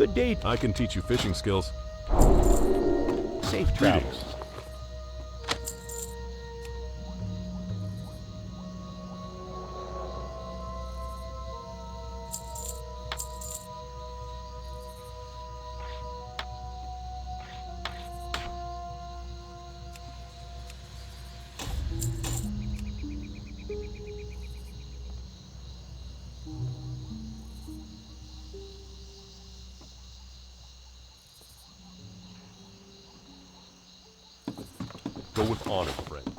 Good day. I can teach you fishing skills. Safe travels. Go with honor, friend.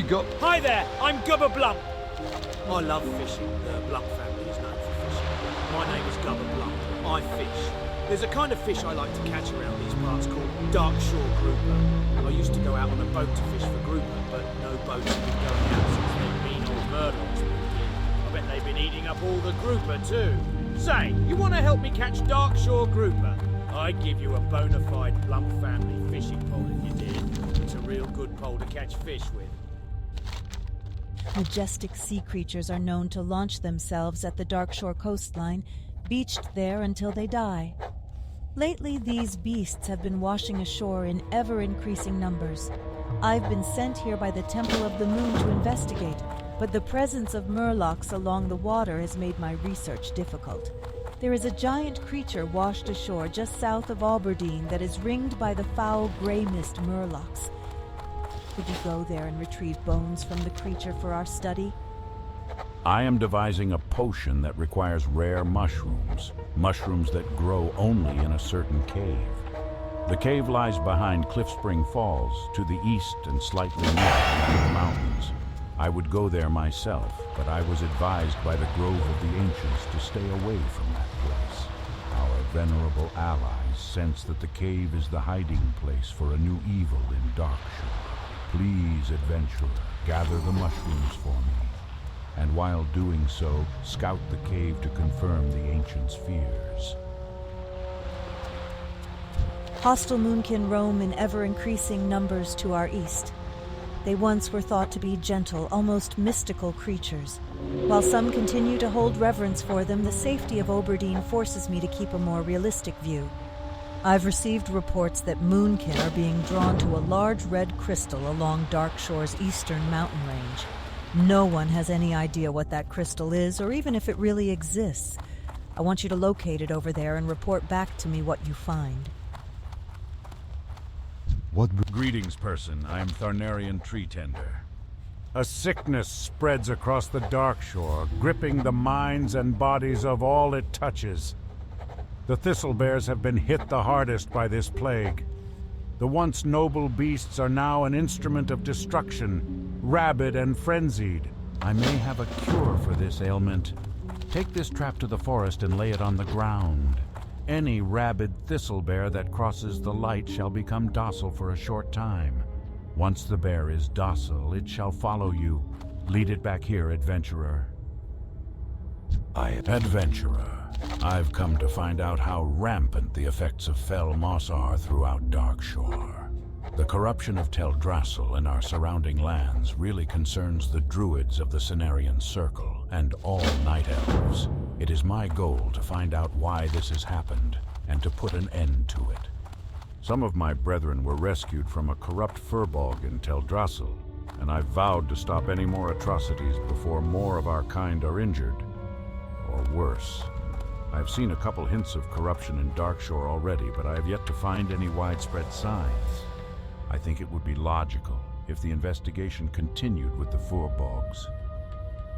got... Hi there, I'm Gubba Blump. I love fishing. The Blump family is known for fishing. My name is Gubba Blump. I fish. There's a kind of fish I like to catch around these parts called dark shore grouper. I used to go out on a boat to fish for grouper, but no boats have been going out since they mean old murderers moved in. I bet they've been eating up all the grouper too. Say, you want to help me catch dark shore grouper? I'd give you a bona fide Blump family fishing pole if you did. It's a real good pole to catch fish with. Majestic sea creatures are known to launch themselves at the Darkshore coastline, beached there until they die. Lately, these beasts have been washing ashore in ever-increasing numbers. I've been sent here by the Temple of the Moon to investigate, but the presence of murlocs along the water has made my research difficult. There is a giant creature washed ashore just south of Aberdeen that is ringed by the foul gray mist murlocs. Could you go there and retrieve bones from the creature for our study? I am devising a potion that requires rare mushrooms. Mushrooms that grow only in a certain cave. The cave lies behind Cliff Spring Falls, to the east and slightly north of the mountains. I would go there myself, but I was advised by the Grove of the Ancients to stay away from that place. Our venerable allies sense that the cave is the hiding place for a new evil in Darkshore. Please, adventurer, gather the mushrooms for me, and while doing so, scout the cave to confirm the Ancients' fears. Hostile moonkin roam in ever-increasing numbers to our east. They once were thought to be gentle, almost mystical creatures. While some continue to hold reverence for them, the safety of Aberdeen forces me to keep a more realistic view. I've received reports that moonkin are being drawn to a large red crystal along Darkshore's eastern mountain range. No one has any idea what that crystal is, or even if it really exists. I want you to locate it over there and report back to me what you find. Greetings, person. I am Tharnarian Tree Tender. A sickness spreads across the Darkshore, gripping the minds and bodies of all it touches. The thistlebears have been hit the hardest by this plague. The once noble beasts are now an instrument of destruction, rabid and frenzied. I may have a cure for this ailment. Take this trap to the forest and lay it on the ground. Any rabid thistlebear that crosses the light shall become docile for a short time. Once the bear is docile, it shall follow you. Lead it back here, adventurer. Adventurer, I've come to find out how rampant the effects of fell moss are throughout Darkshore. The corruption of Teldrassil and our surrounding lands really concerns the druids of the Cenarian Circle and all night elves. It is my goal to find out why this has happened and to put an end to it. Some of my brethren were rescued from a corrupt furbog in Teldrassil, and I've vowed to stop any more atrocities before more of our kind are injured, or worse. I've seen a couple hints of corruption in Darkshore already, but I have yet to find any widespread signs. I think it would be logical if the investigation continued with the furbogs.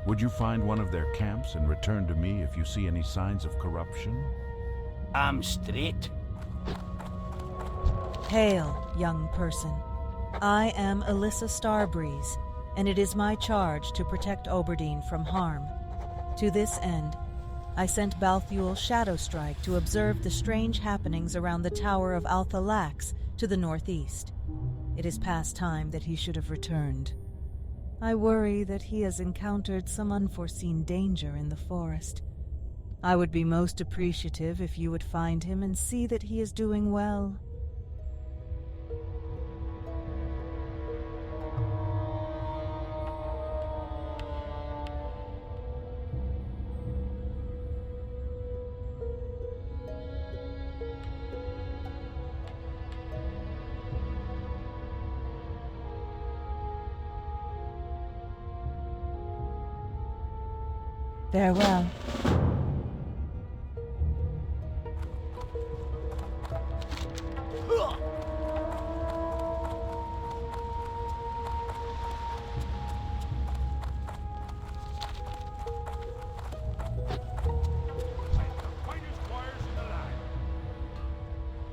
Would you find one of their camps and return to me if you see any signs of corruption? I'm straight. Hail, young person. I am Alyssa Starbreeze, and it is my charge to protect Aberdeen from harm. To this end, I sent Balthuel Shadowstrike to observe the strange happenings around the Tower of Althalax to the northeast. It is past time that he should have returned. I worry that he has encountered some unforeseen danger in the forest. I would be most appreciative if you would find him and see that he is doing well. Farewell.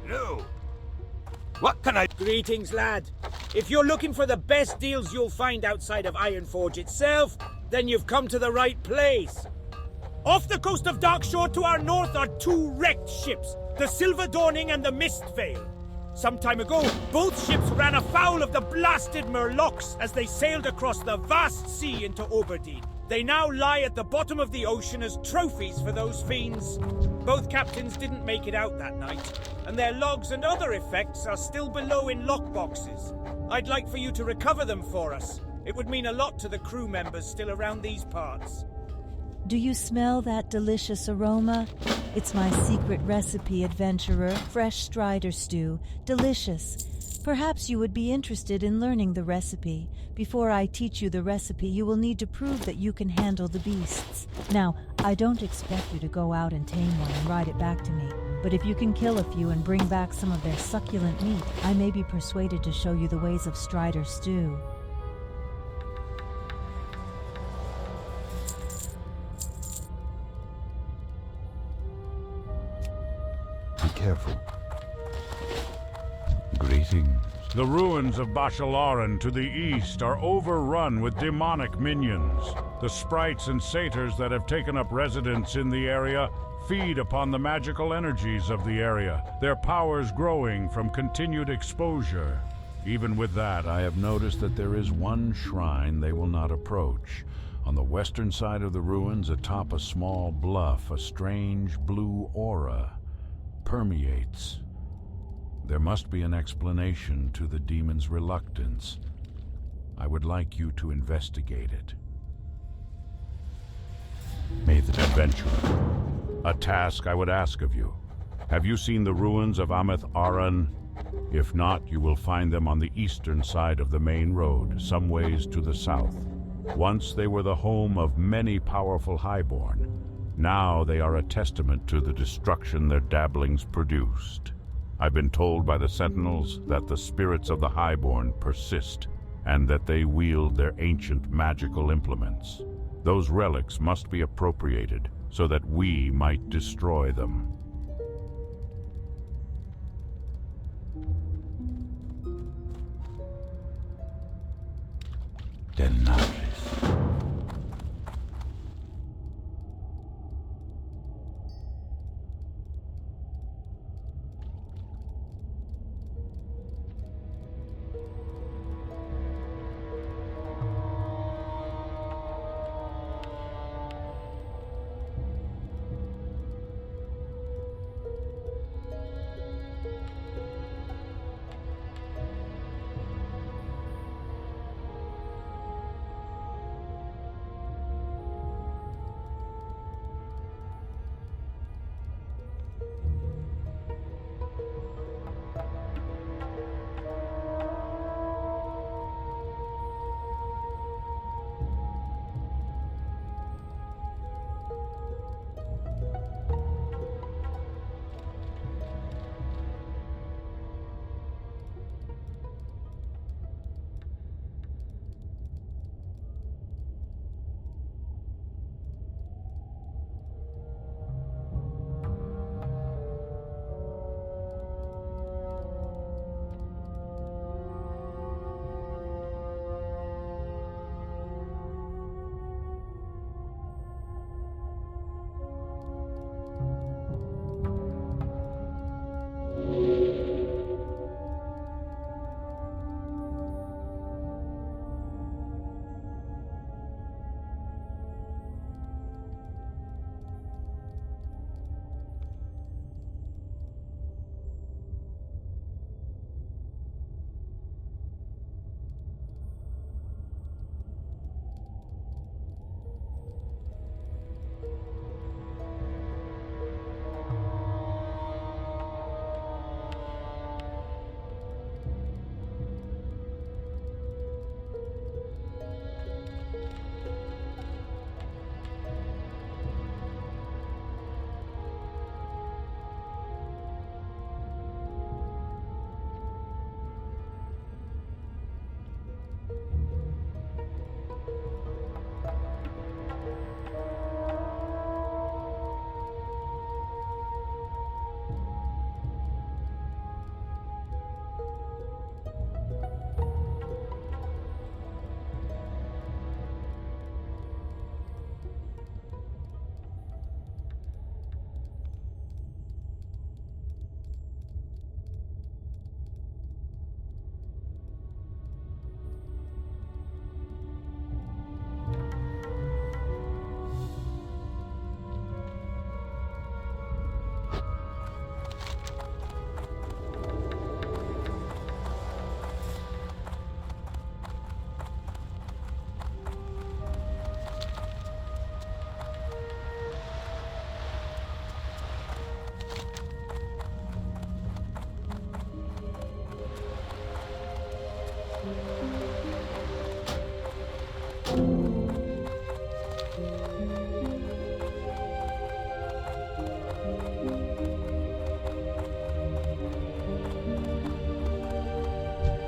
No. What can I... Greetings, lad. If you're looking for the best deals you'll find outside of Ironforge itself, then you've come to the right place. Off the coast of Darkshore to our north are two wrecked ships, the Silver Dawning and the Mistveil. Some time ago, both ships ran afoul of the blasted Murlocs as they sailed across the vast sea into Oberdeen. They now lie at the bottom of the ocean as trophies for those fiends. Both captains didn't make it out that night, and their logs and other effects are still below in lockboxes. I'd like for you to recover them for us. It would mean a lot to the crew members still around these parts. Do you smell that delicious aroma? It's my secret recipe, adventurer. Fresh strider stew. Delicious. Perhaps you would be interested in learning the recipe. Before I teach you the recipe, you will need to prove that you can handle the beasts. Now, I don't expect you to go out and tame one and ride it back to me. But if you can kill a few and bring back some of their succulent meat, I may be persuaded to show you the ways of strider stew. Be careful. Greetings. The ruins of Bashalaran to the east are overrun with demonic minions. The sprites and satyrs that have taken up residence in the area feed upon the magical energies of the area, their powers growing from continued exposure. Even with that, I have noticed that there is one shrine they will not approach. On the western side of the ruins, atop a small bluff, a strange blue aura permeates. There must be an explanation to the demon's reluctance. I would like you to investigate it. May the adventurer. A task I would ask of you. Have you seen the ruins of Ameth Aran? If not, you will find them on the eastern side of the main road, some ways to the south. Once they were the home of many powerful highborn. Now they are a testament to the destruction their dabblings produced. I've been told by the sentinels that the spirits of the highborn persist, and that they wield their ancient magical implements. Those relics must be appropriated, so that we might destroy them. Denaris.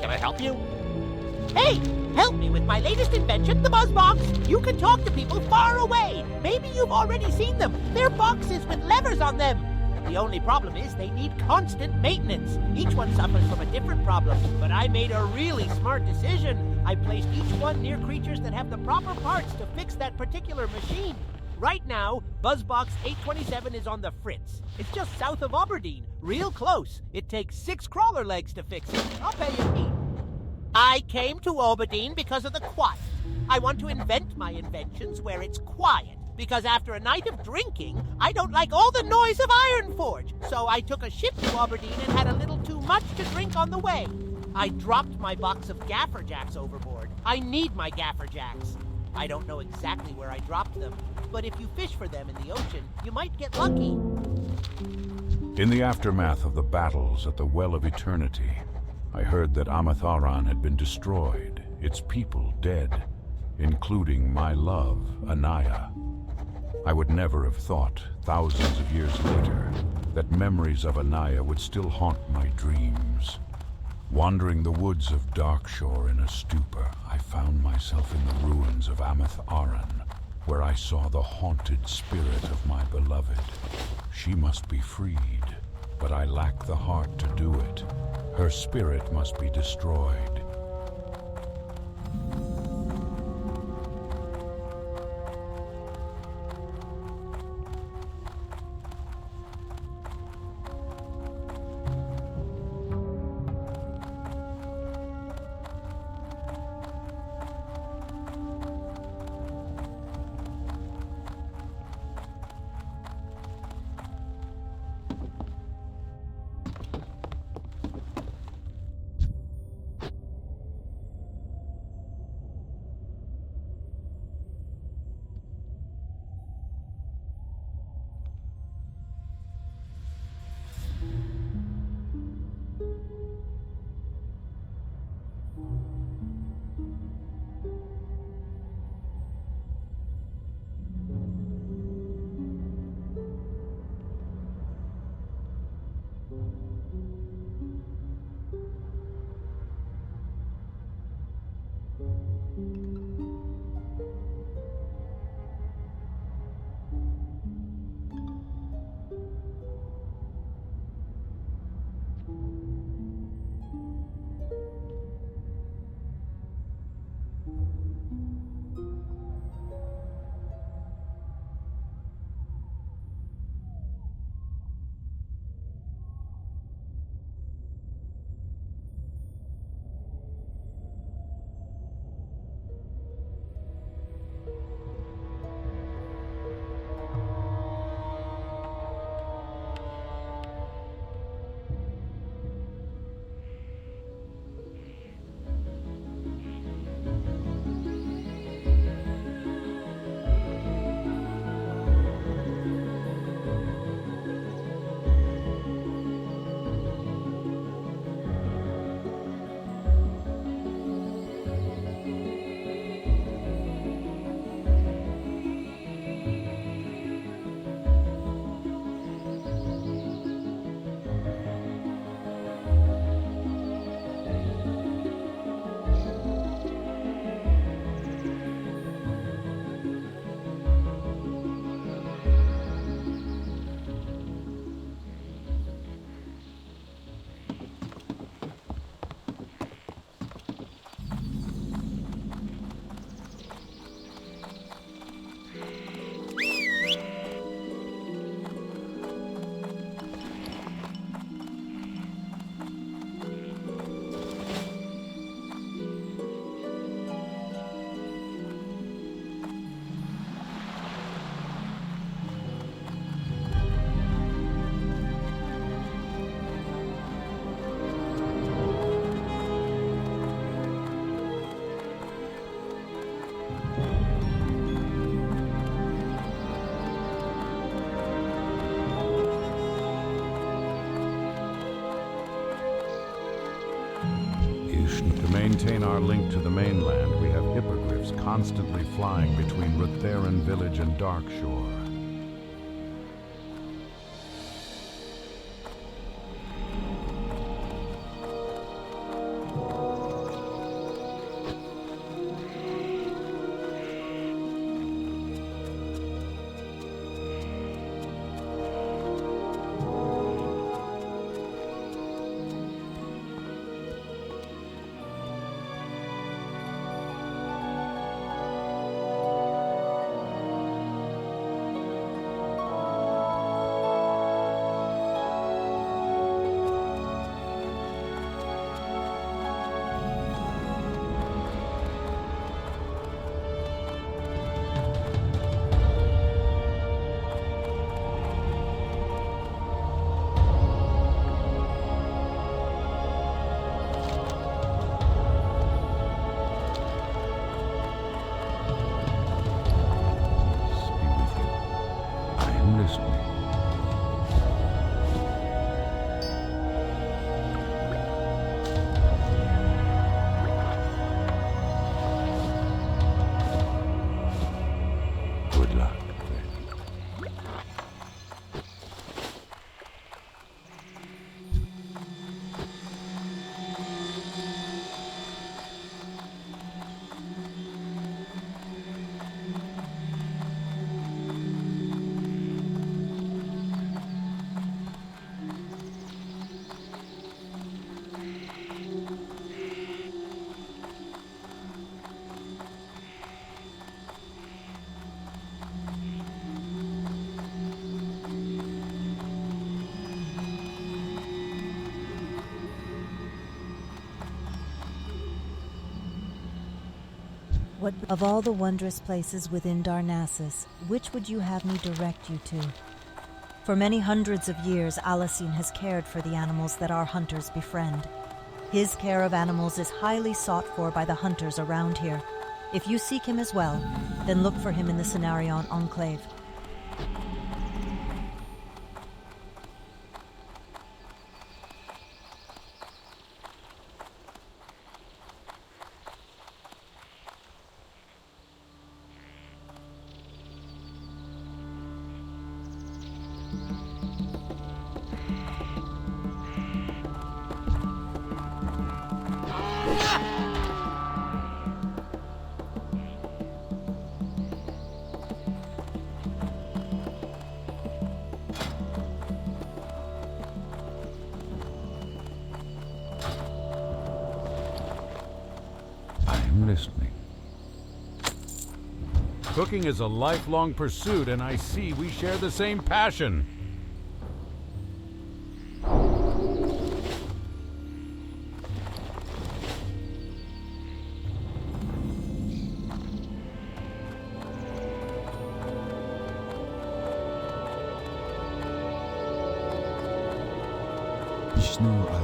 Can I help you? Hey, help me with my latest invention, the Buzz Box. You can talk to people far away. Maybe you've already seen them. They're boxes with levers on them. The only problem is they need constant maintenance. Each one suffers from a different problem, but I made a really smart decision. I placed each one near creatures that have the proper parts to fix that particular machine. Right now, Buzzbox 827 is on the Fritz. It's just south of Aberdeen, real close. It takes 6 crawler legs to fix it. I'll pay you heat. I came to Aberdeen because of the quiet. I want to invent my inventions where it's quiet, because after a night of drinking, I don't like all the noise of Ironforge. So I took a ship to Aberdeen and had a little too much to drink on the way. I dropped my box of gaffer jacks overboard. I need my gaffer jacks. I don't know exactly where I dropped them, but if you fish for them in the ocean, you might get lucky. In the aftermath of the battles at the Well of Eternity, I heard that Amatharan had been destroyed, its people dead, including my love, Anaya. I would never have thought, thousands of years later, that memories of Anaya would still haunt my dreams. Wandering the woods of Darkshore in a stupor, I found myself in the ruins of Amatharan, where I saw the haunted spirit of my beloved. She must be freed, but I lack the heart to do it. Her spirit must be destroyed. To maintain our link to the mainland, we have hippogriffs constantly flying between Rutheran village and Darkshore. What of all the wondrous places within Darnassus, which would you have me direct you to? For many hundreds of years, Alicine has cared for the animals that our hunters befriend. His care of animals is highly sought for by the hunters around here. If you seek him as well, then look for him in the Cenarion Enclave. I'm listening. Cooking is a lifelong pursuit, and I see we share the same passion.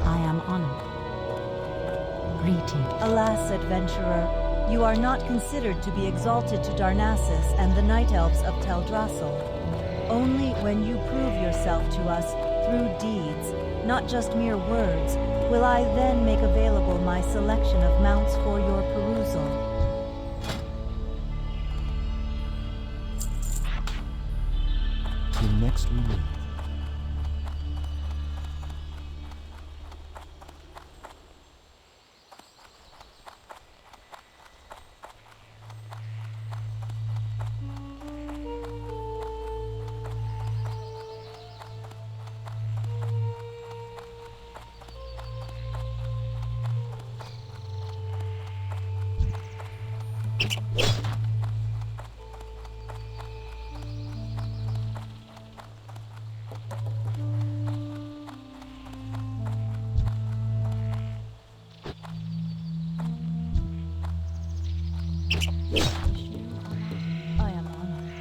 I am honored. Greeting. Alas, adventurer, you are not considered to be exalted to Darnassus and the Night Elves of Teldrassil. Only when you prove yourself to us through deeds, not just mere words, will I then make available my selection of mounts for your perusal. Till next we meet. I am honored.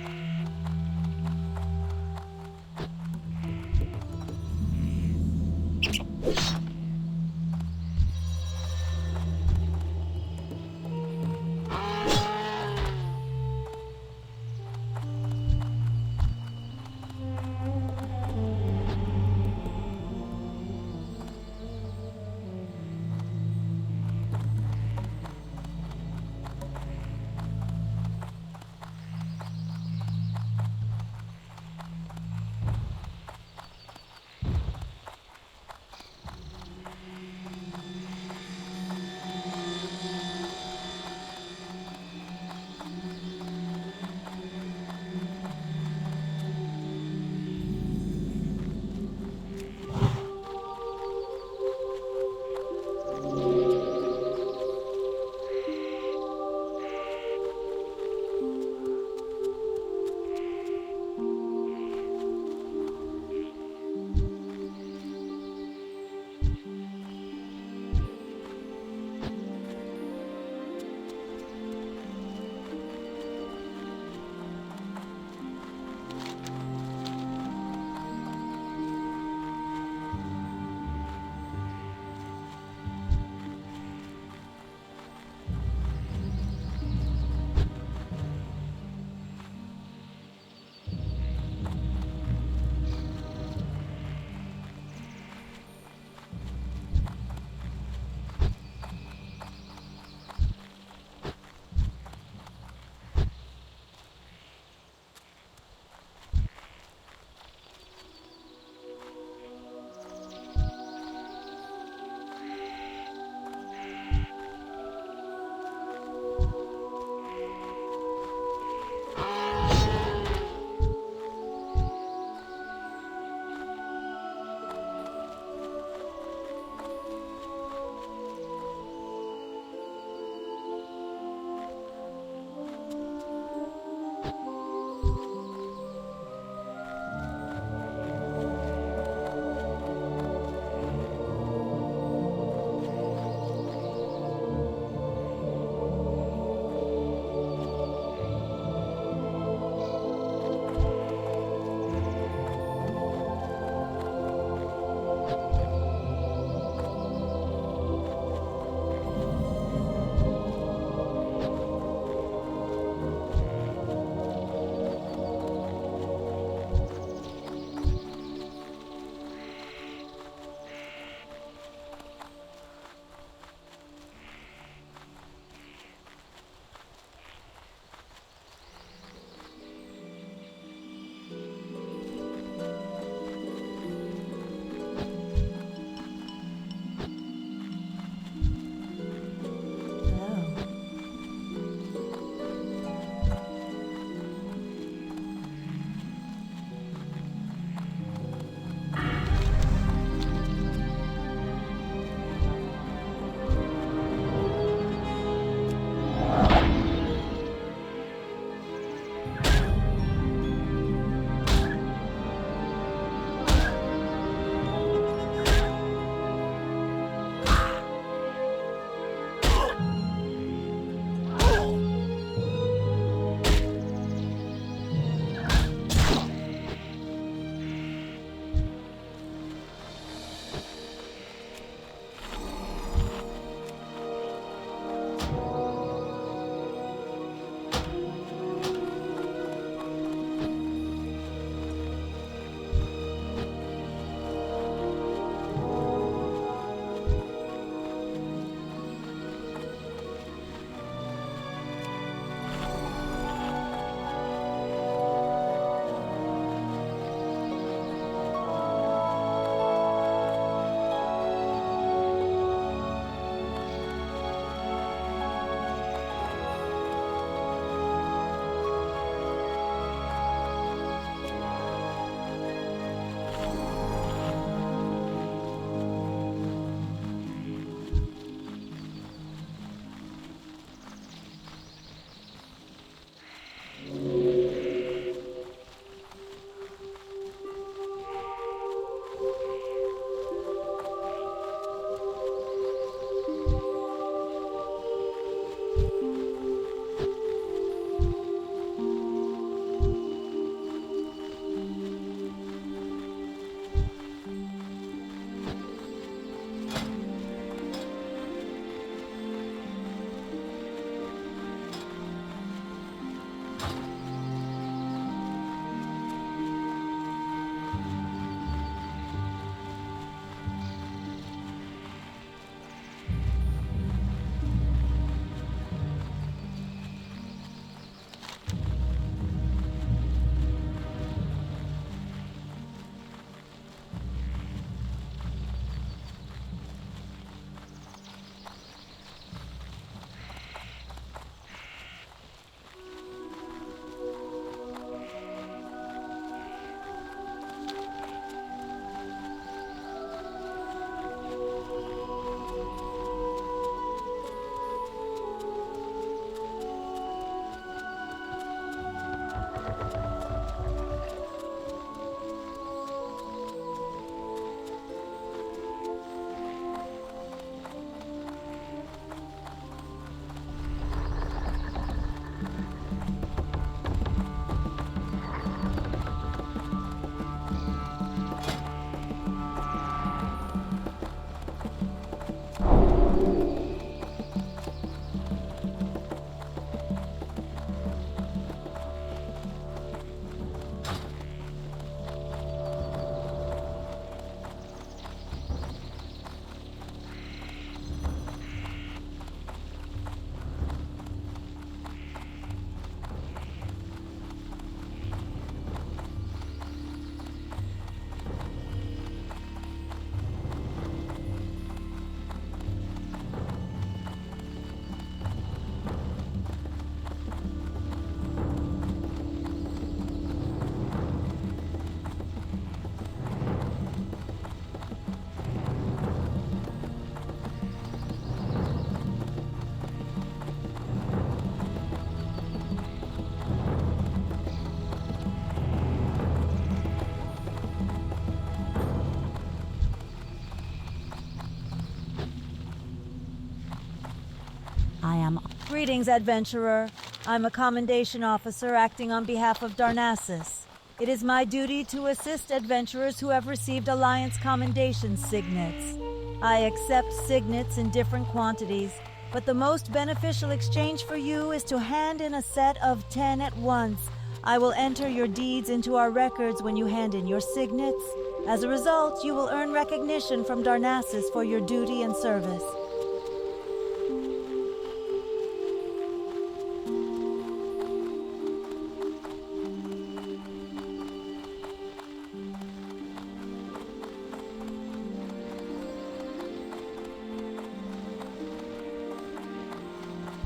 I am. Greetings, adventurer. I'm a commendation officer acting on behalf of Darnassus. It is my duty to assist adventurers who have received Alliance commendation signets. I accept signets in different quantities, but the most beneficial exchange for you is to hand in a set of 10 at once. I will enter your deeds into our records when you hand in your signets. As a result, you will earn recognition from Darnassus for your duty and service.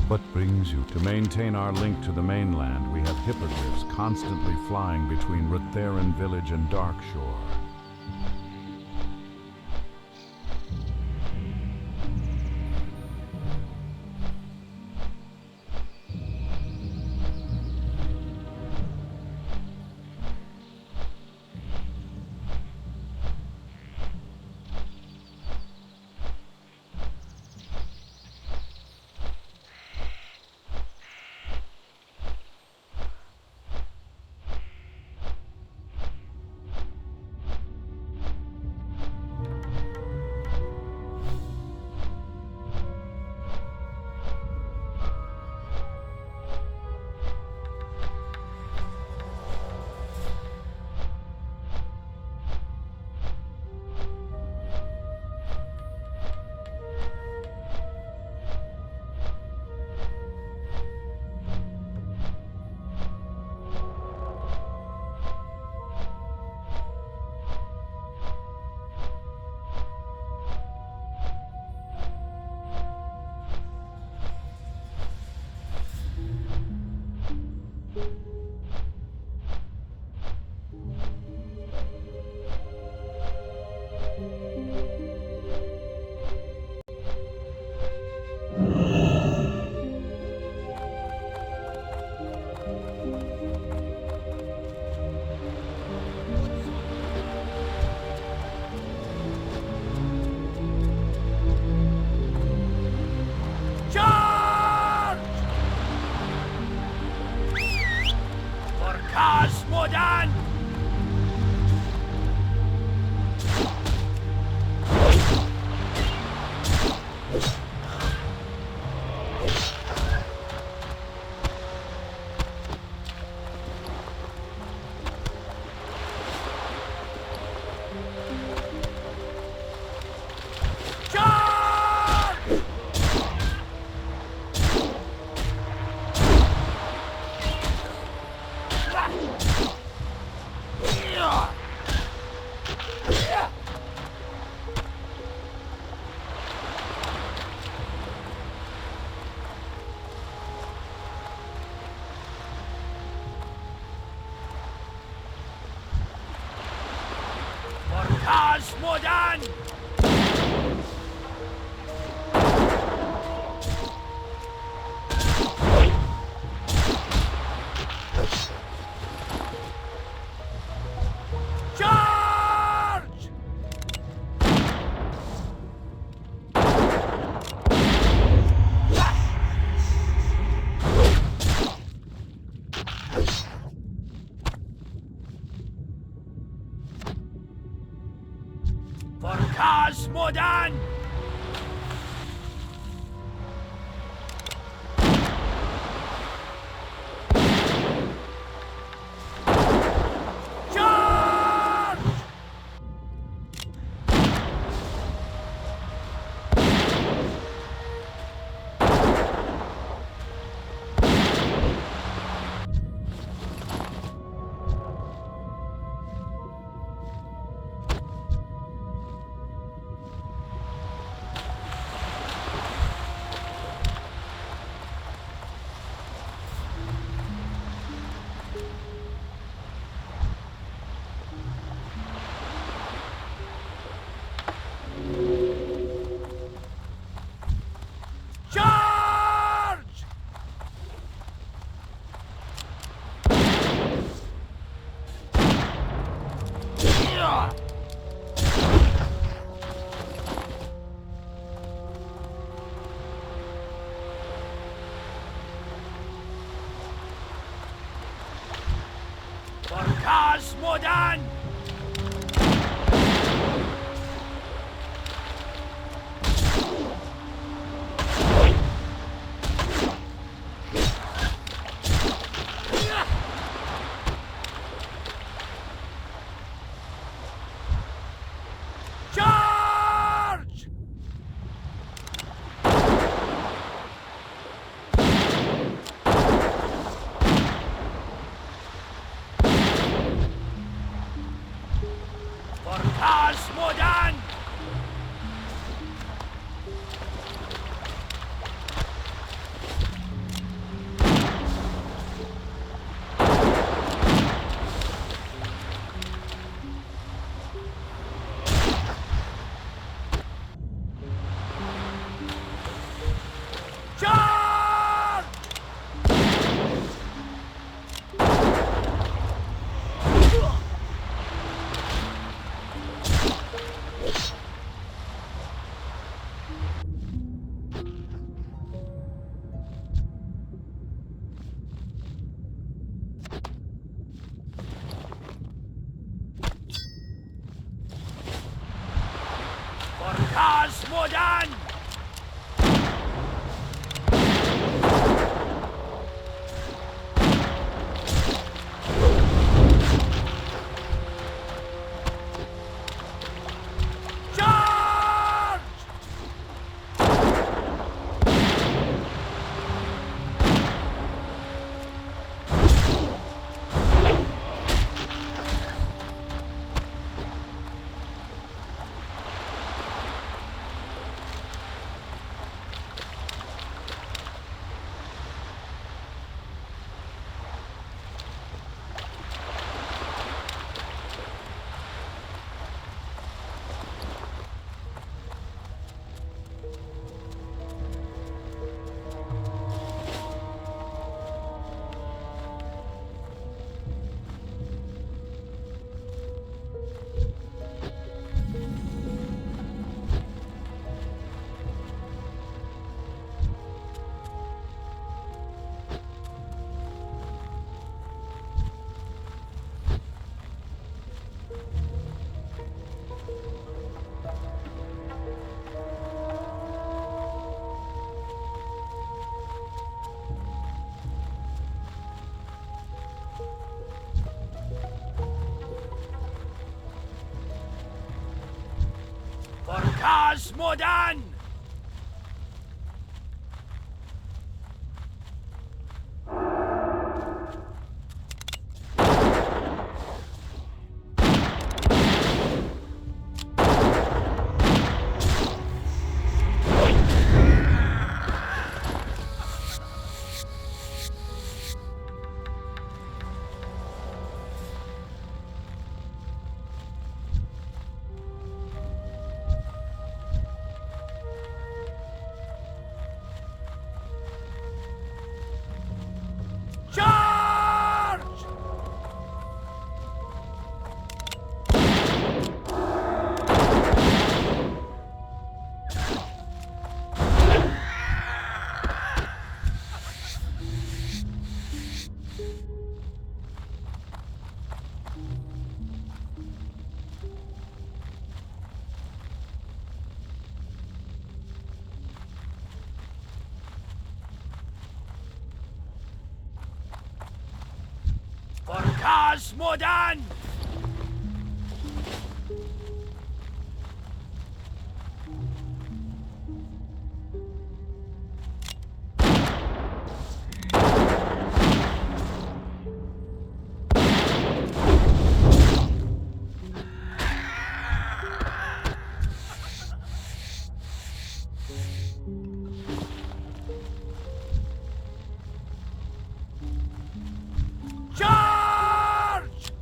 What brings you? To maintain our link to the mainland, we have hippogriffs constantly flying between Rutheran village and Darkshore. Asmodan! Charge! For Barkas Modan! Charge! Barkas Modan! Charge! Barkas Modan! Charge! Barkas Modan! Charge! Barkas Modan! Charge!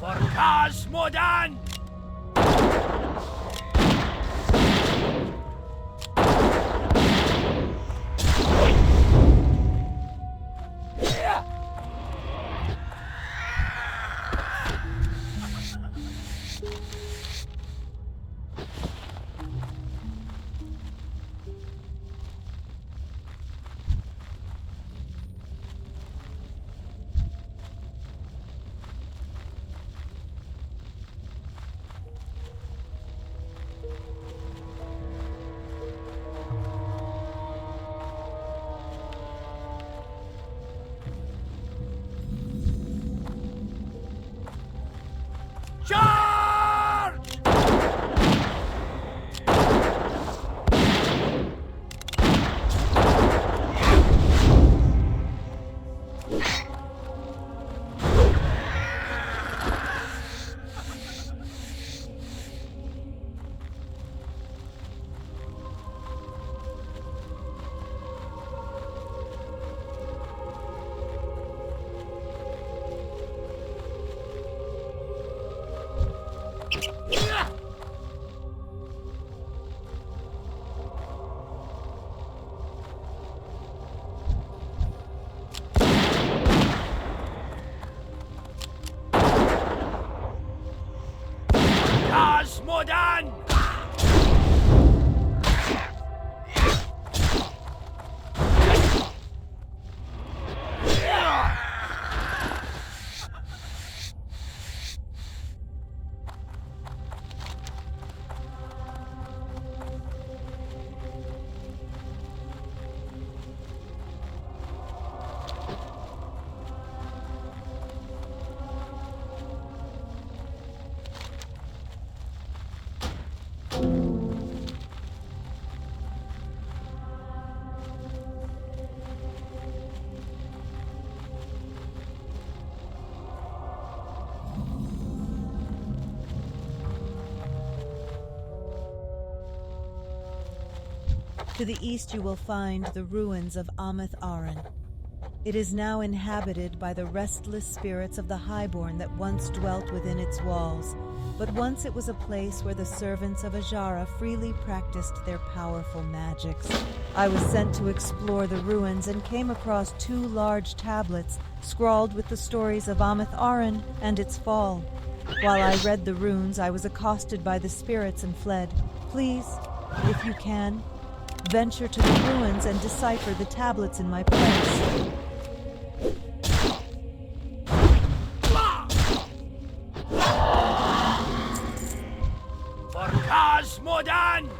For Cosmodan! Charge! Cosmodan! To the east you will find the ruins of Ameth Aran. It is now inhabited by the restless spirits of the Highborn that once dwelt within its walls, but once it was a place where the servants of Ajara freely practiced their powerful magics. I was sent to explore the ruins and came across 2 large tablets scrawled with the stories of Ameth Aran and its fall. While I read the runes, I was accosted by the spirits and fled. Please, if you can, venture to the ruins and decipher the tablets in my place. For Cosmodan!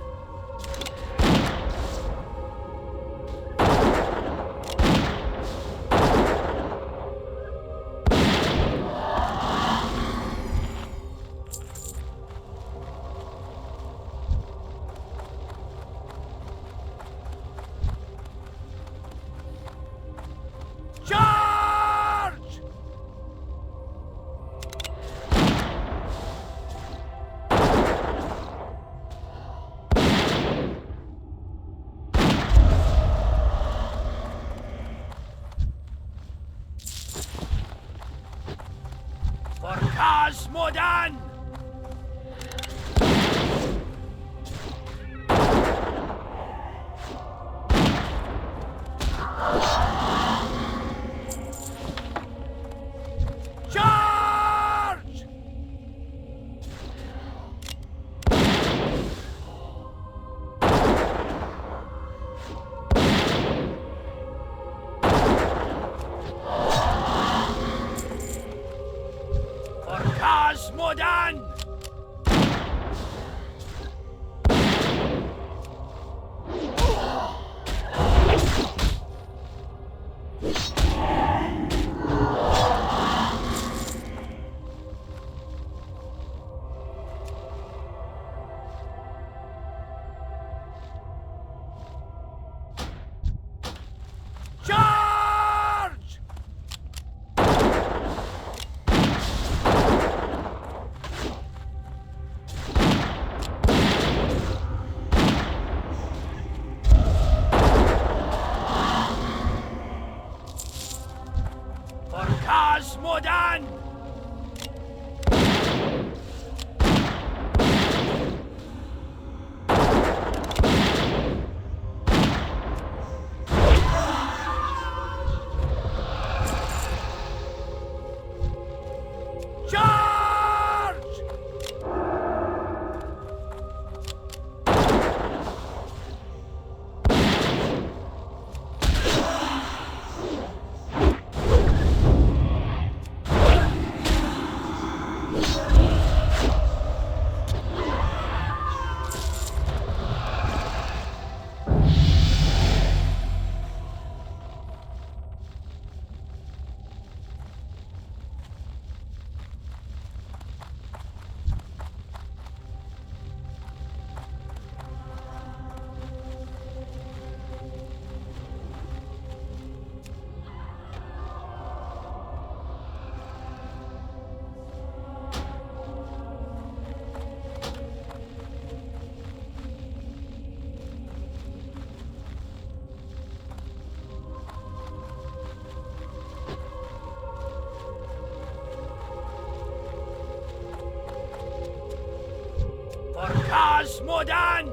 Modan!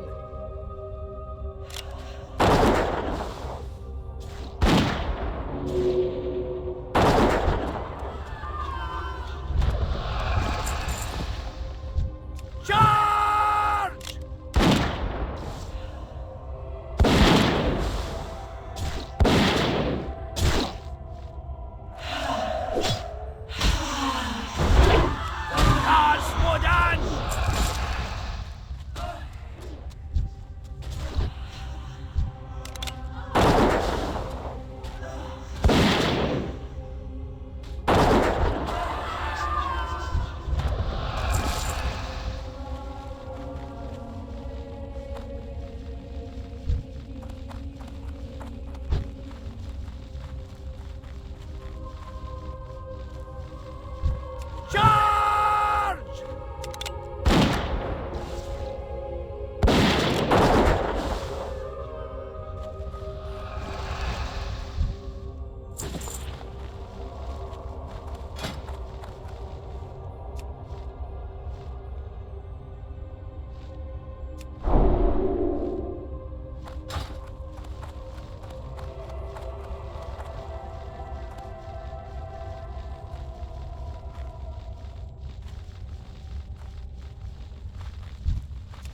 Charge! Modan! Charge!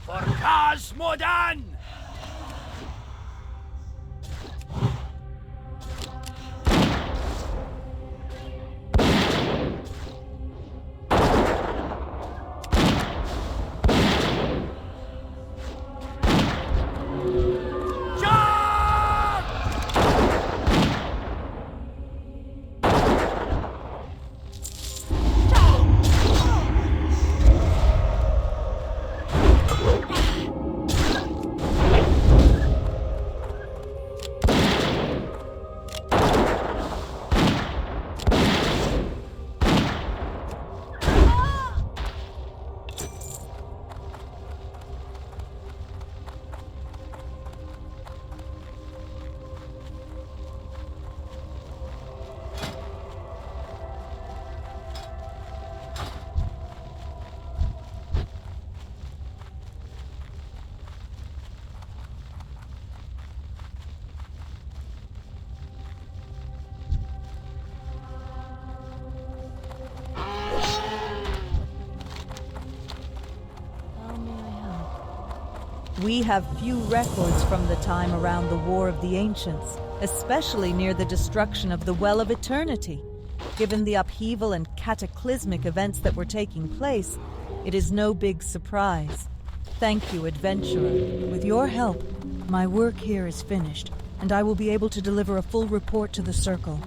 For Modan! We have few records from the time around the War of the Ancients, especially near the destruction of the Well of Eternity. Given the upheaval and cataclysmic events that were taking place, it is no big surprise. Thank you, adventurer. With your help, my work here is finished, and I will be able to deliver a full report to the Circle.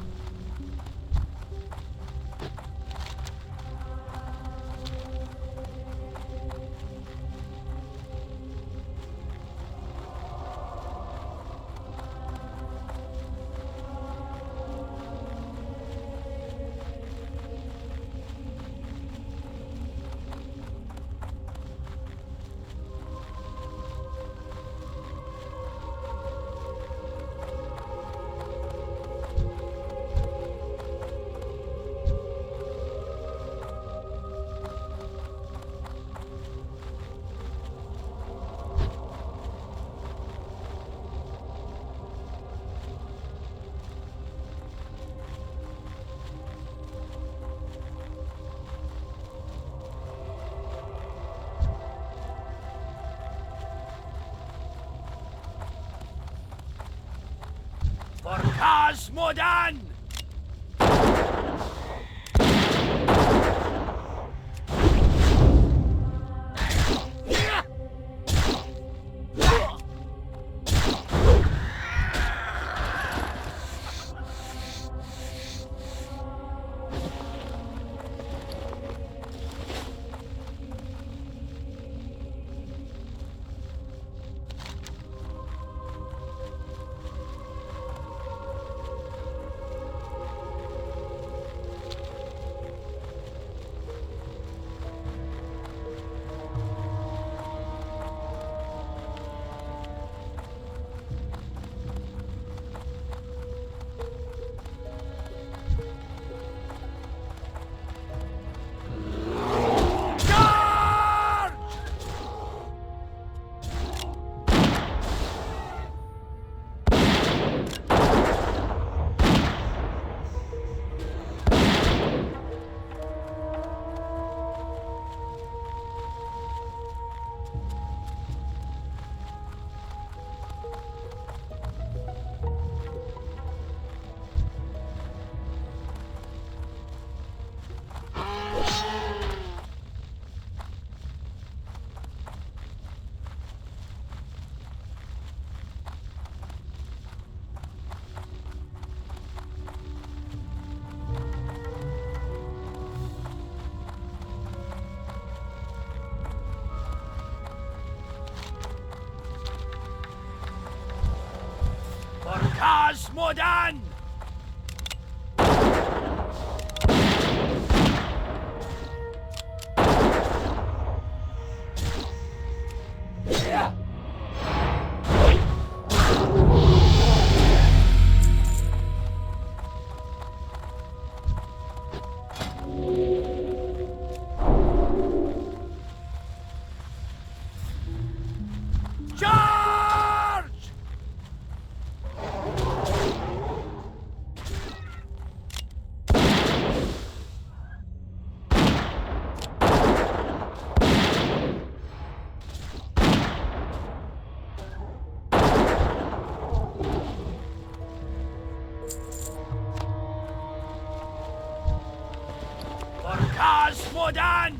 For Modan! Farkas Modan! Charge! Farkas Modan!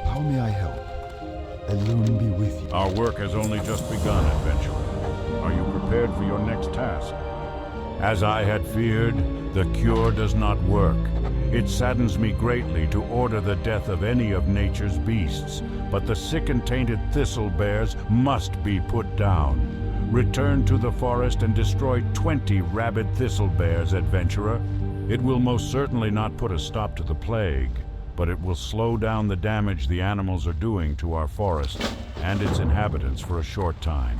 How may I help? Alone be with you. Our work has only just begun, adventurer. Are you prepared for your next task? As I had feared, the cure does not work. It saddens me greatly to order the death of any of nature's beasts, but the sick and tainted thistle bears must be put down. Return to the forest and destroy 20 rabid thistle bears, adventurer. It will most certainly not put a stop to the plague, but it will slow down the damage the animals are doing to our forest and its inhabitants for a short time.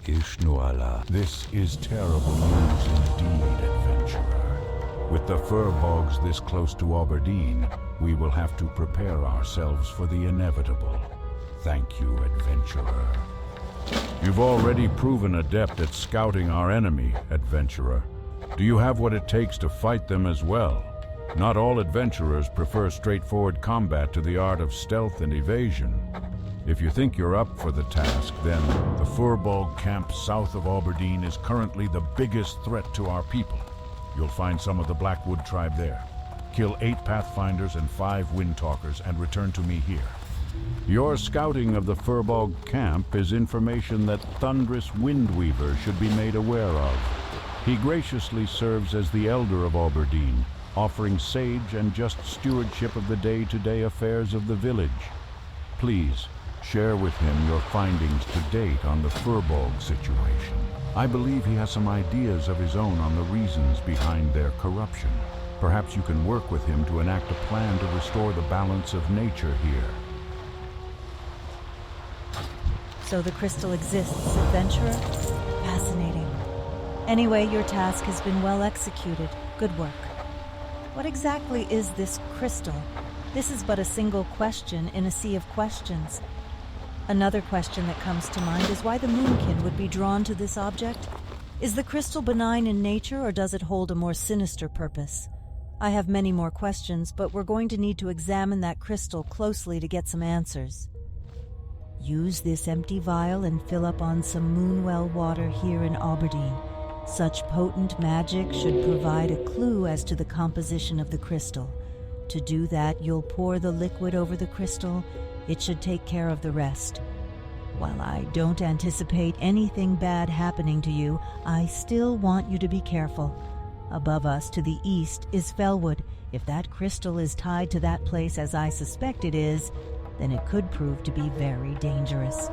Ishnuala, this is terrible news indeed, adventurer. With the fur bogs this close to Aberdeen, we will have to prepare ourselves for the inevitable. Thank you, adventurer. You've already proven adept at scouting our enemy, adventurer. Do you have what it takes to fight them as well? Not all adventurers prefer straightforward combat to the art of stealth and evasion. If you think you're up for the task, then the Furbog camp south of Aberdeen is currently the biggest threat to our people. You'll find some of the Blackwood tribe there. Kill 8 Pathfinders and 5 Windtalkers and return to me here. Your scouting of the Furbog camp is information that Thunderous Windweaver should be made aware of. He graciously serves as the Elder of Aberdeen, offering sage and just stewardship of the day-to-day affairs of the village. Please, share with him your findings to date on the Furbog situation. I believe he has some ideas of his own on the reasons behind their corruption. Perhaps you can work with him to enact a plan to restore the balance of nature here. So the crystal exists, adventurer? Fascinating. Anyway, your task has been well executed. Good work. What exactly is this crystal? This is but a single question in a sea of questions. Another question that comes to mind is why the Moonkin would be drawn to this object. Is the crystal benign in nature, or does it hold a more sinister purpose? I have many more questions, but we're going to need to examine that crystal closely to get some answers. Use this empty vial and fill up on some Moonwell water here in Aberdeen. Such potent magic should provide a clue as to the composition of the crystal. To do that, you'll pour the liquid over the crystal. It should take care of the rest. While I don't anticipate anything bad happening to you, I still want you to be careful. Above us to the east is Felwood. If that crystal is tied to that place as I suspect it is, then it could prove to be very dangerous.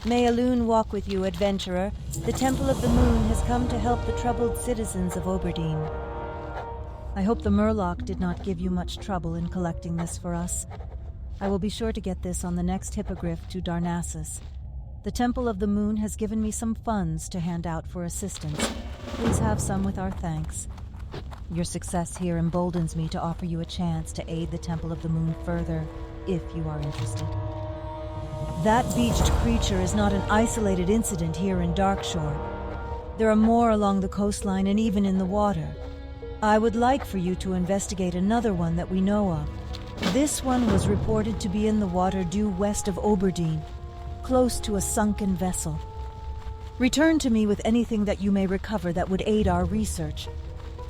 May Elune walk with you, adventurer. The Temple of the Moon has come to help the troubled citizens of Aberdeen. I hope the Murloc did not give you much trouble in collecting this for us. I will be sure to get this on the next hippogriff to Darnassus. The Temple of the Moon has given me some funds to hand out for assistance. Please have some with our thanks. Your success here emboldens me to offer you a chance to aid the Temple of the Moon further, if you are interested. That beached creature is not an isolated incident here in Darkshore. There are more along the coastline and even in the water. I would like for you to investigate another one that we know of. This one was reported to be in the water due west of Aberdeen, close to a sunken vessel. Return to me with anything that you may recover that would aid our research.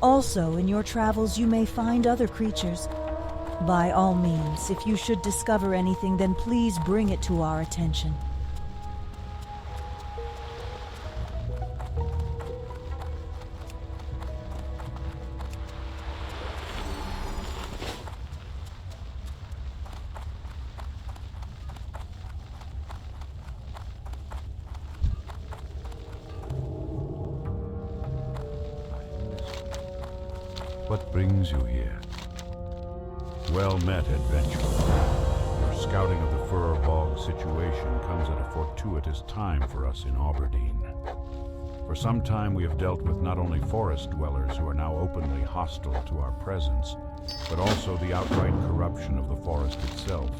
Also, in your travels you may find other creatures. By all means, if you should discover anything, then please bring it to our attention. What brings you here? Well met, adventurer. Your scouting of the Fur Bog situation comes at a fortuitous time for us in Aberdeen. For some time we have dealt with not only forest dwellers who are now openly hostile to our presence, but also the outright corruption of the forest itself.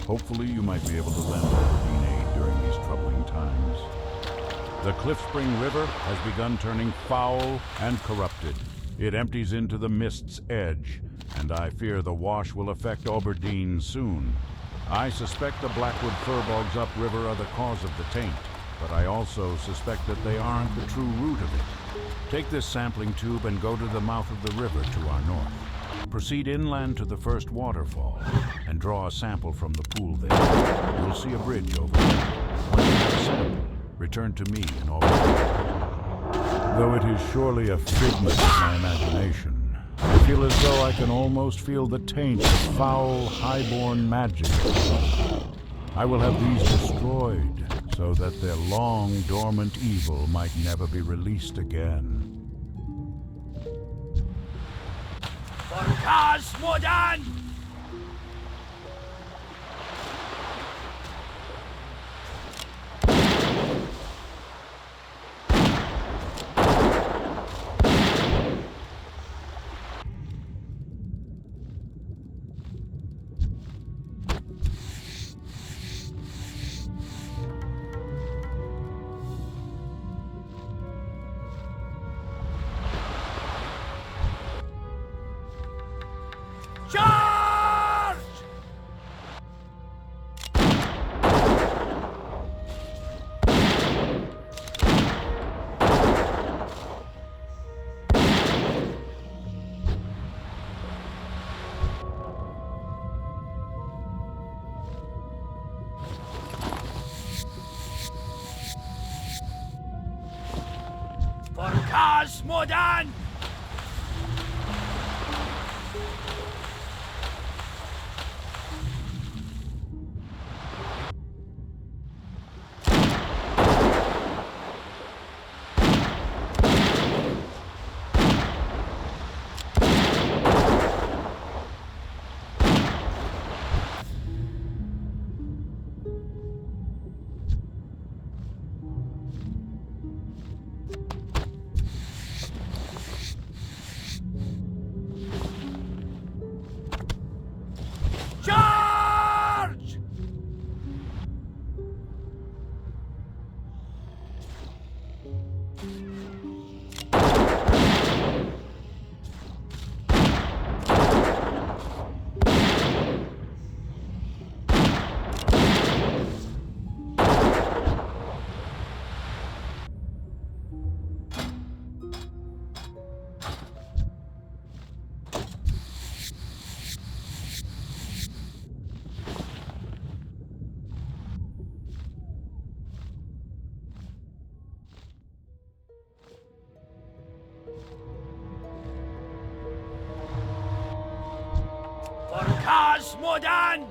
Hopefully you might be able to lend Aberdeen aid during these troubling times. The Cliffspring River has begun turning foul and corrupted. It empties into the Mist's Edge, and I fear the wash will affect Aberdeen soon. I suspect the Blackwood Furbogs upriver are the cause of the taint, but I also suspect that they aren't the true root of it. Take this sampling tube and go to the mouth of the river to our north. Proceed inland to the first waterfall, and draw a sample from the pool there. You'll see a bridge over there. Once you have a sample, return to me in Aberdeen. Though it is surely a figment of my imagination, I feel as though I can almost feel the taint of foul, highborn magic. I will have these destroyed, so that their long dormant evil might never be released again. For Kaz Modan! Charge! Barkas Modan! Charge! Barkas Modan!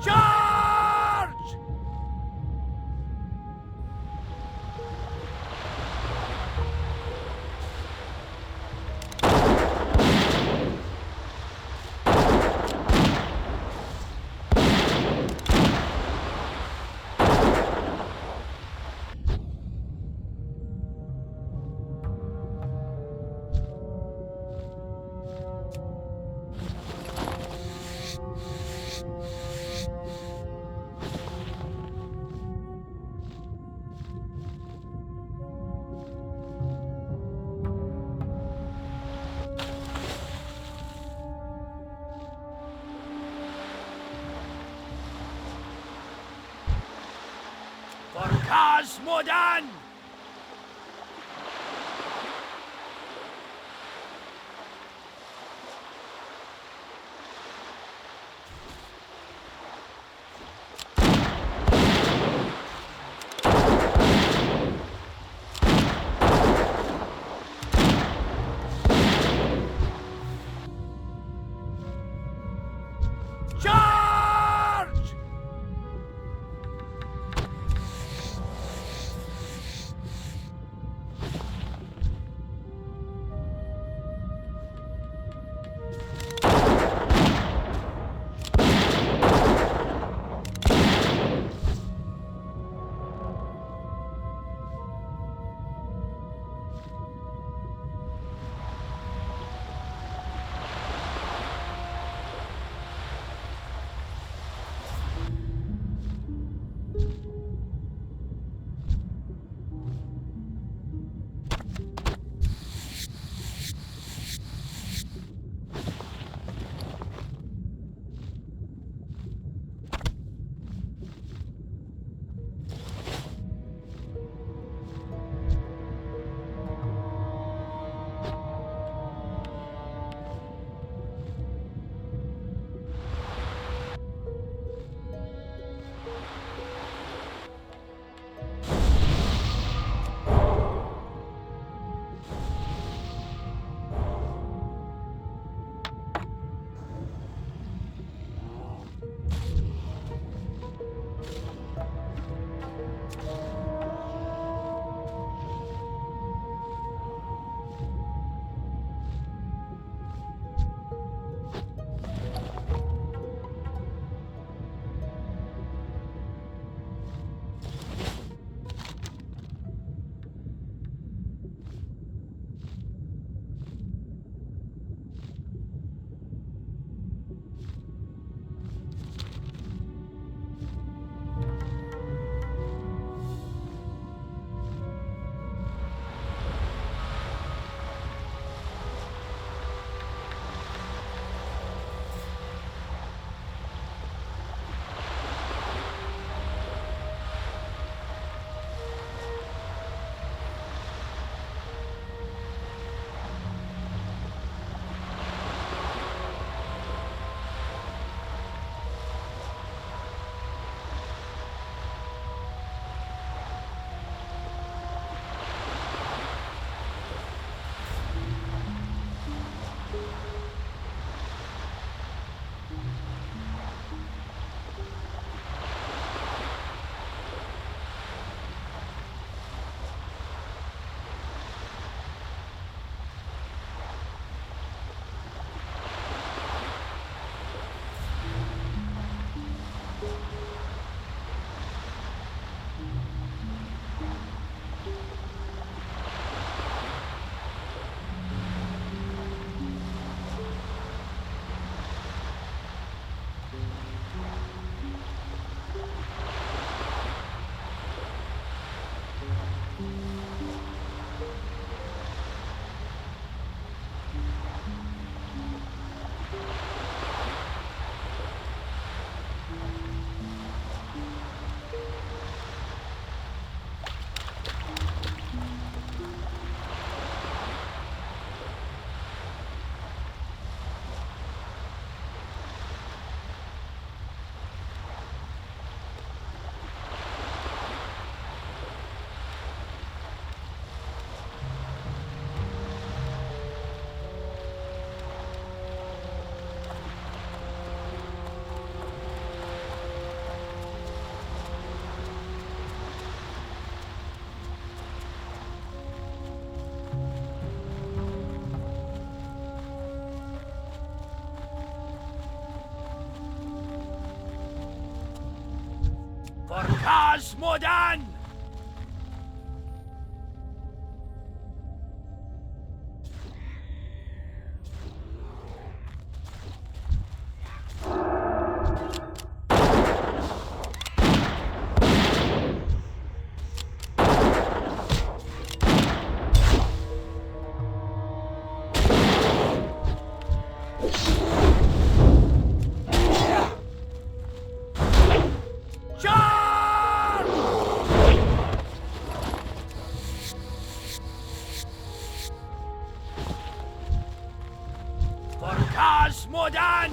Charge! Barkas Modan! Charge! Orcas Modan! Orcas Modan!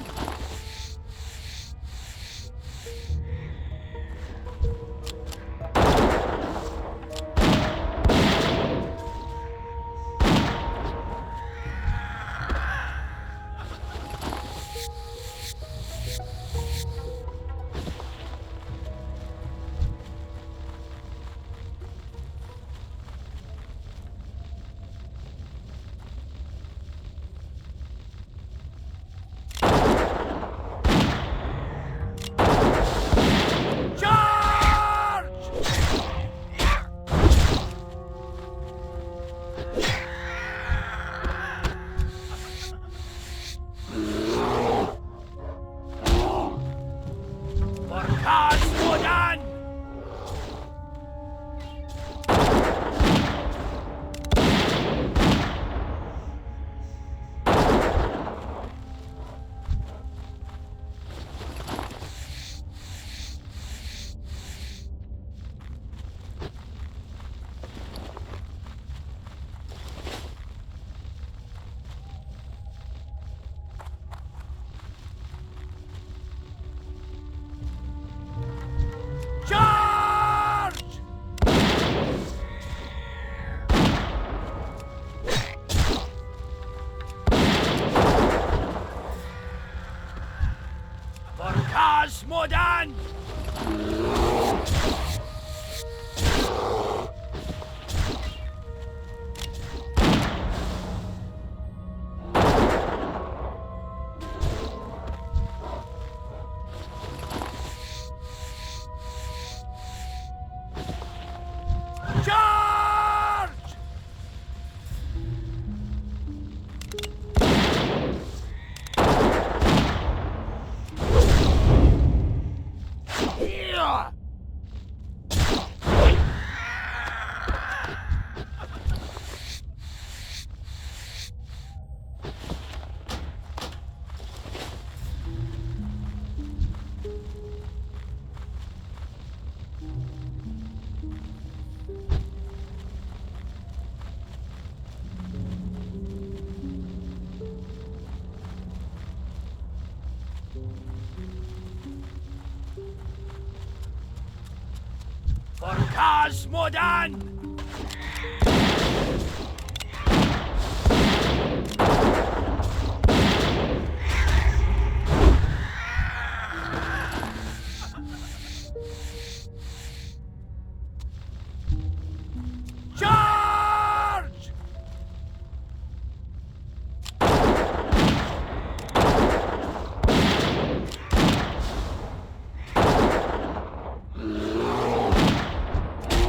Modan! Orcas Modan! Charge!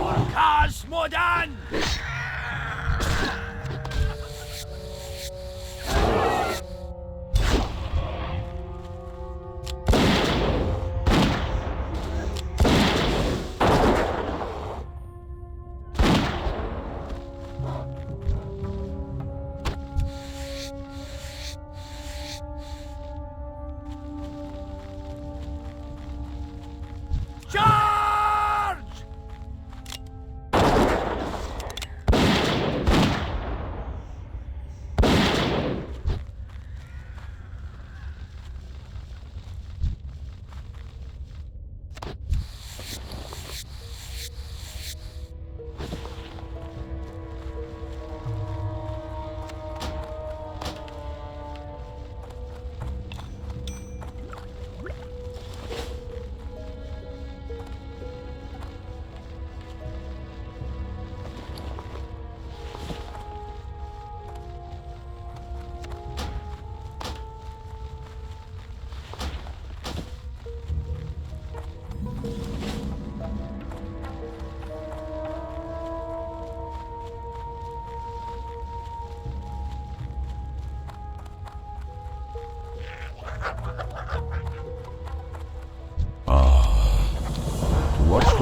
Orcas Modan! Charge!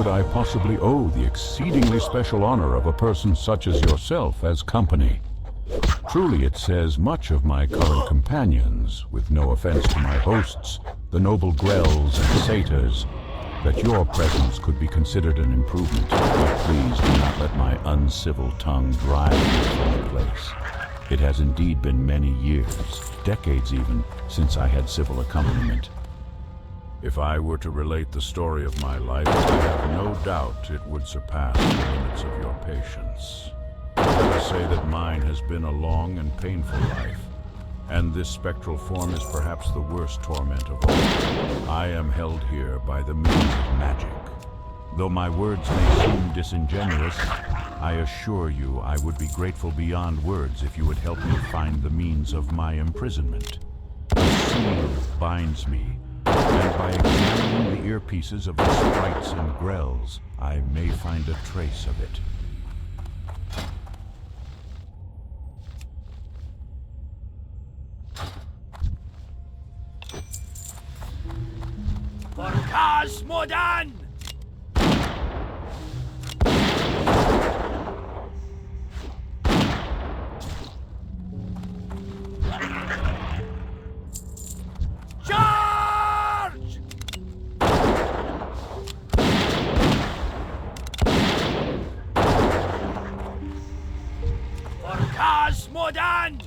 could I possibly owe the exceedingly special honor of a person such as yourself as company? Truly it says much of my current companions, with no offense to my hosts, the noble grells and satyrs, that your presence could be considered an improvement. But please do not let my uncivil tongue drive you from the place. It has indeed been many years, decades even, since I had civil accompaniment. If I were to relate the story of my life, I have no doubt it would surpass the limits of your patience. Let us say that mine has been a long and painful life, and this spectral form is perhaps the worst torment of all. I am held here by the means of magic. Though my words may seem disingenuous, I assure you I would be grateful beyond words if you would help me find the means of my imprisonment. A seal binds me, and by examining the earpieces of the sprites and grells, I may find a trace of it. For Cosmodan! Charge! For Cosmodan!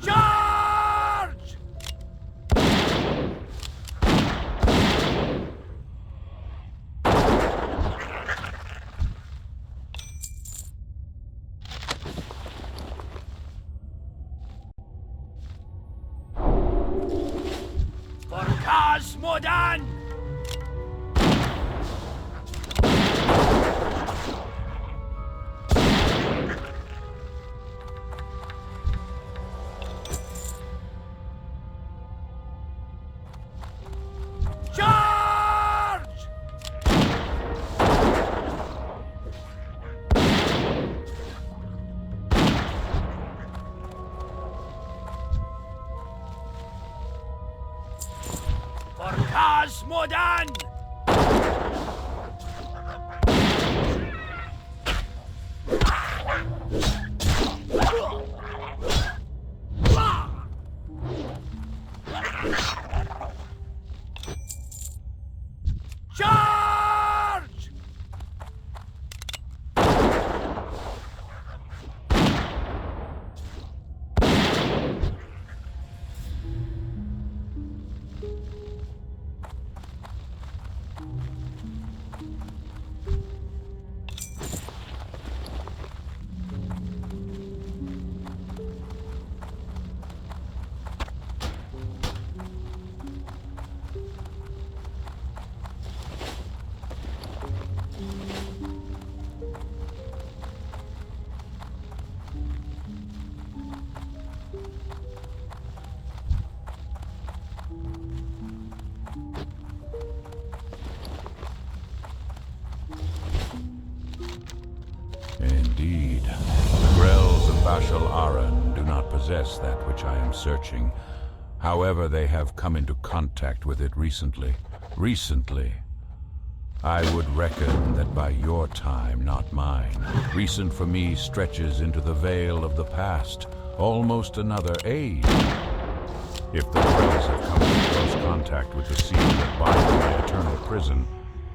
Charge! For Cosmodan! Charge! For Cosmodan! Charge! Indeed. The Grells of Bashal Aran do not possess that which I am searching. However, they have come into contact with it recently. I would reckon that by your time, not mine, recent for me stretches into the veil of the past, almost another age. If the Grells have come into close contact with the seal that binds my eternal prison,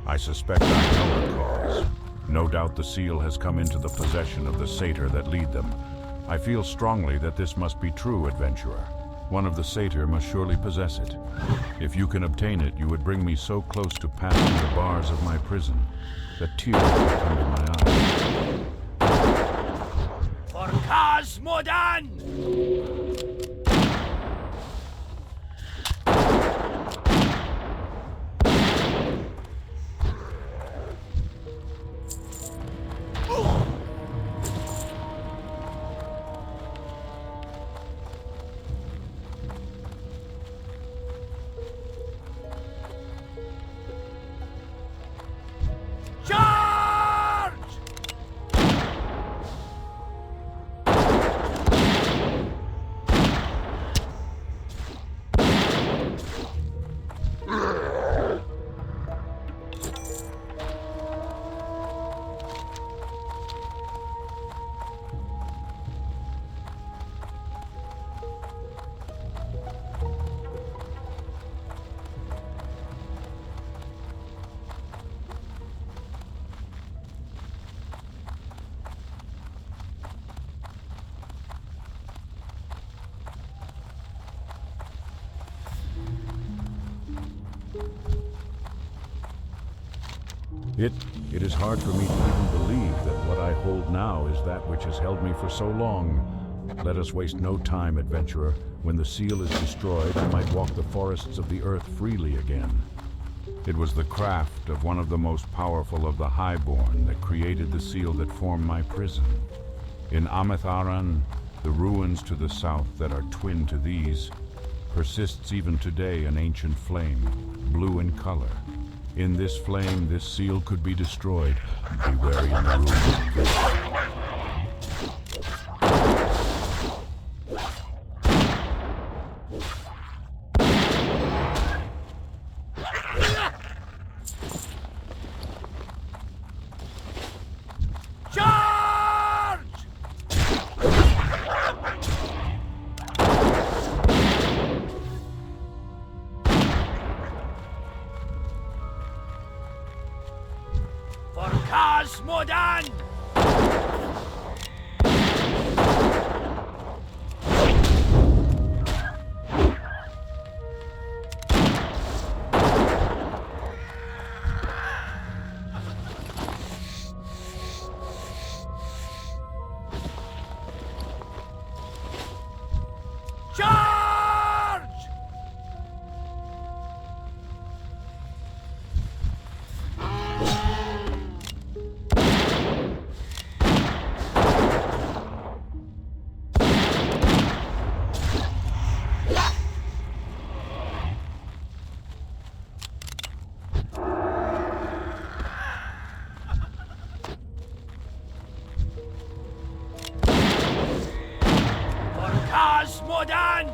I suspect I know the cause. No doubt the seal has come into the possession of the satyr that lead them. I feel strongly that this must be true, adventurer. One of the satyr must surely possess it. If you can obtain it, you would bring me so close to passing the bars of my prison that tears would come to my eyes. For Cosmodan! Charge! It is hard for me to even believe that what I hold now is that which has held me for so long. Let us waste no time, adventurer. When the seal is destroyed, I might walk the forests of the earth freely again. It was the craft of one of the most powerful of the Highborn that created the seal that formed my prison. In Amatharan, the ruins to the south that are twin to these, persists even today an ancient flame, blue in color. In this flame, this seal could be destroyed. Be wary in the ruins. Cosmodan! Charge! Cosmodan!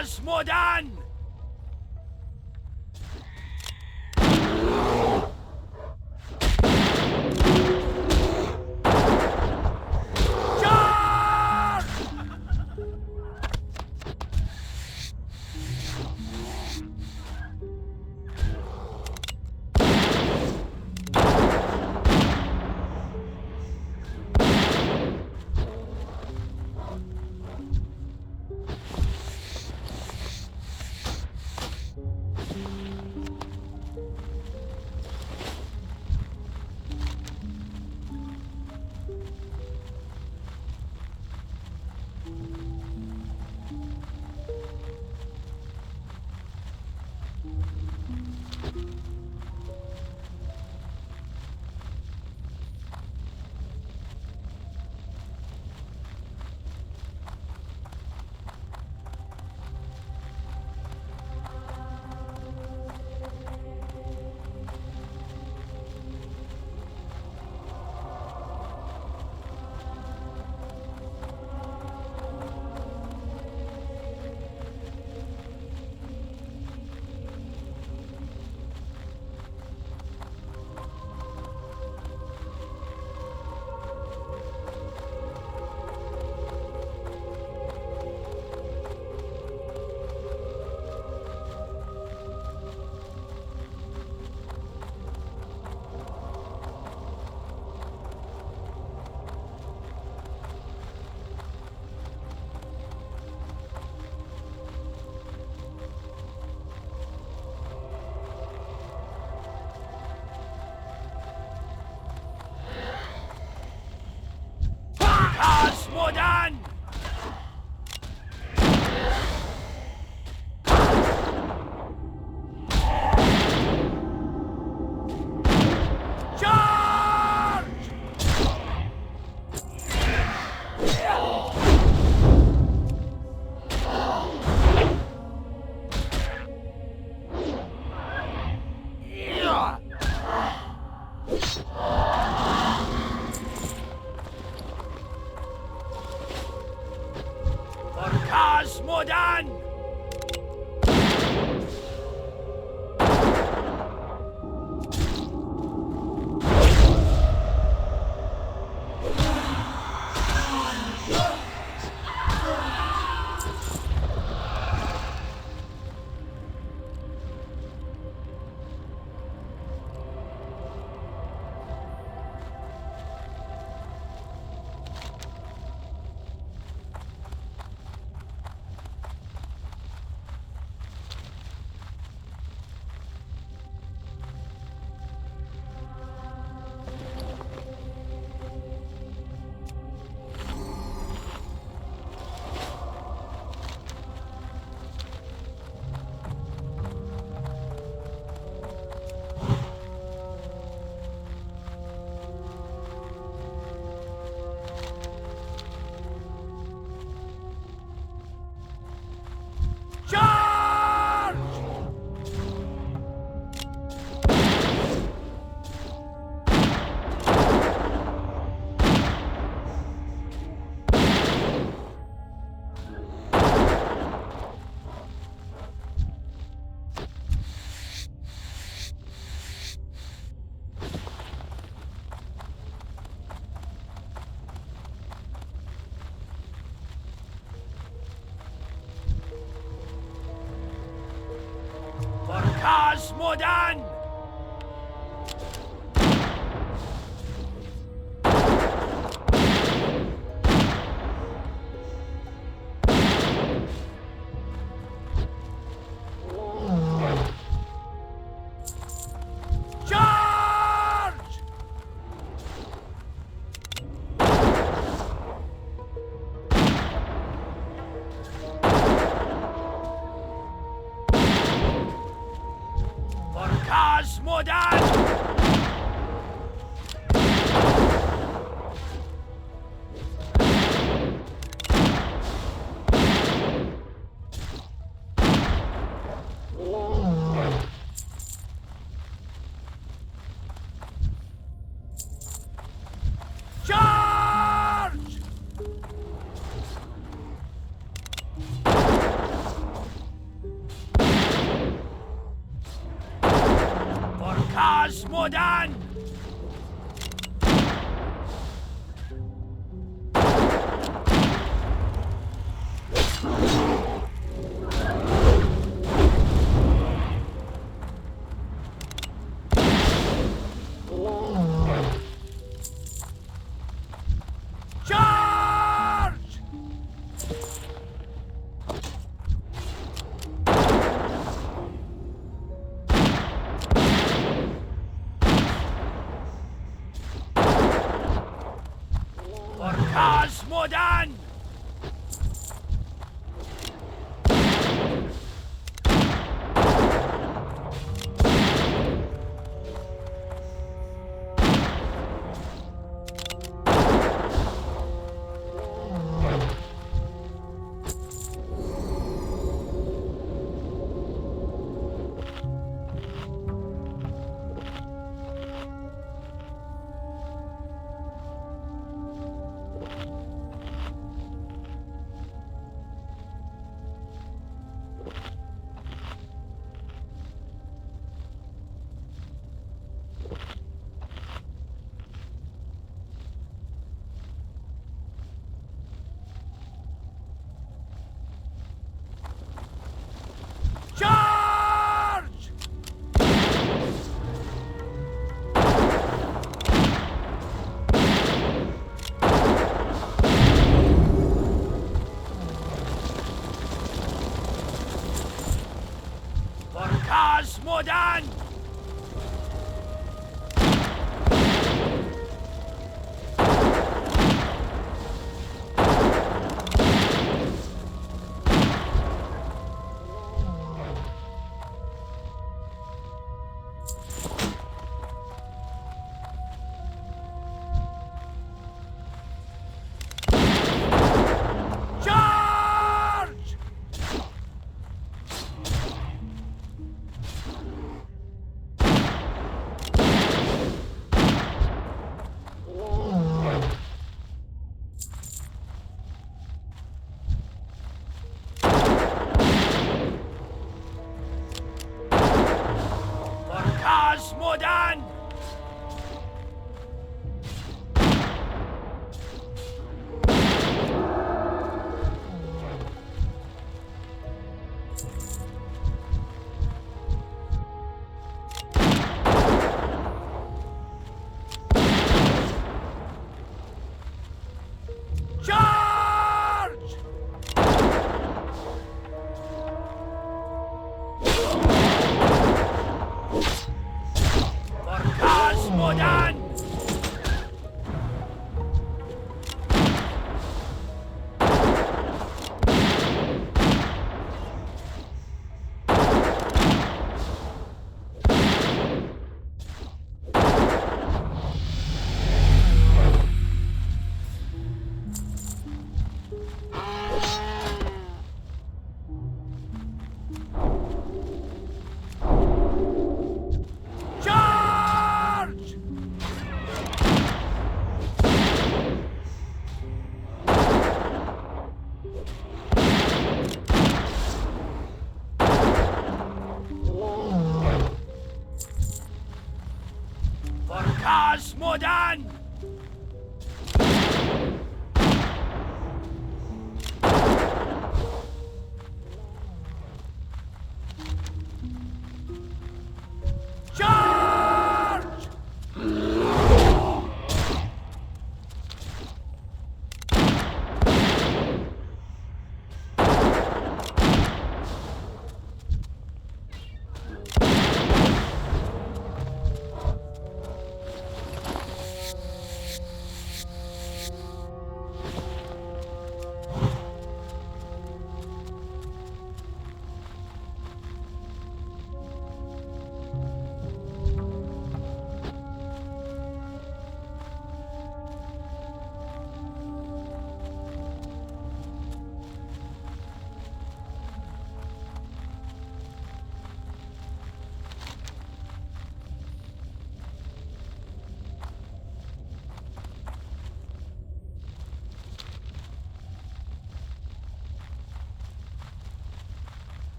Barkas Modan! Modan! Modan! Barkas Modan! Modan! Charge! Modan! Charge! Modan! Charge! Modan!